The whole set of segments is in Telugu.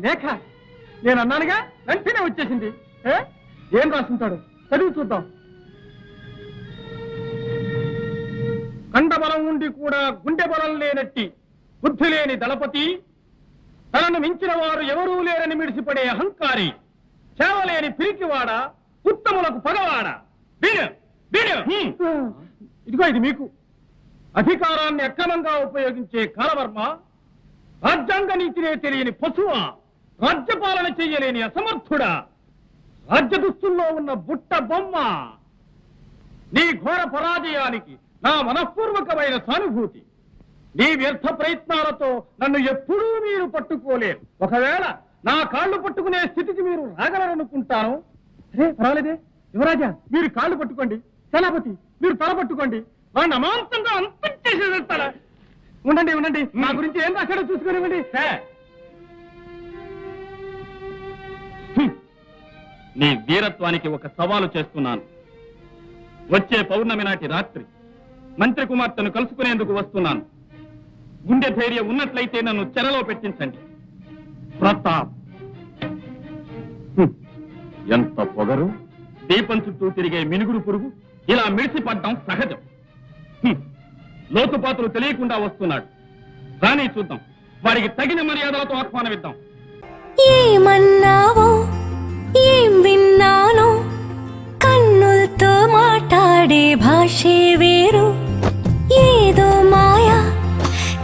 లేఖ నేను అన్నానుగా వెంటనే వచ్చేసింది. ఏం రాసుంటాడు చదివి చూద్దాం. కండబలం ఉండి కూడా గుండె బలం లేనట్టి బుద్ధి లేని దళపతి, తనను మించిన వారు ఎవరూ లేరని మిడిసిపడే అహంకారి, చేవలేని పిరికివాడ, ఉత్తములకు పగవాడ. ఇదిగో ఇది మీకు. అధికారాన్ని అక్రమంగా ఉపయోగించే కాలవర్మ, రాజ్యాంగ నీతినే తెలియని పశువా, రాజ్యపాలన చెయ్యలేని అసమర్థుడా, రాజ్య దుస్తుల్లో ఉన్న బుట్ట బొమ్మ. నీ ఘోర పరాజయానికి నా మనఃపూర్వకమైన సానుభూతి. నీ వ్యర్థ ప్రయత్నాలతో నన్ను ఎప్పుడూ మీరు పట్టుకోలేరు. ఒకవేళ నా కాళ్ళు పట్టుకునే స్థితికి మీరు రాగలరనుకుంటాను. అరే పర్వాలేదే యువరాజా, మీరు కాళ్ళు పట్టుకోండి. సేనాపతి మీరు తల పట్టుకోండి. వాడిని అమాంతంగా అంతం చేసేస్తారా? ఉండండి ఉండండి, నా గురించి ఏం రాశాడో చూసుకునివ్వండి. నీ వీరత్వానికి ఒక సవాలు చేస్తున్నాను. వచ్చే పౌర్ణమి నాటి రాత్రి మంత్రి కుమార్తెను కలుసుకునేందుకు వస్తున్నాను. గుండె ధైర్యం ఉన్నట్లయితే నన్ను చెరలో పెట్టించండి. ప్రతాప్ ఎంత పొగరు! దీపం చుట్టూ తిరిగే మినుగుడు పురుగు ఇలా మిడిసిపడ్డం సహజం. లోతుపాతులు తెలియకుండా వస్తున్నాడు. రాని చూద్దాం, వాడికి తగిన మర్యాదలతో ఆహ్వానమిద్దాం. ఏమన్నావో ఏం విన్నానో, కన్నులతో మాట్లాడే భాషే వేరు. ఏదో మాయా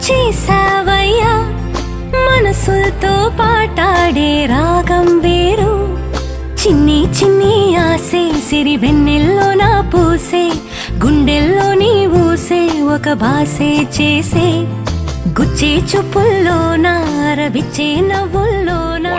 చేసావయ్యా, మనసులతో పాటాడే రాగం వేరు. చిన్ని చిన్ని ఆసే సిరి వెన్నెల్లో నా పూసే, గుండెల్లో నీ ఊసే ఒక భాసే చేసే. గుచ్చే చూపుల్లో నా రవిచ్చే నవ్వుల్లో నా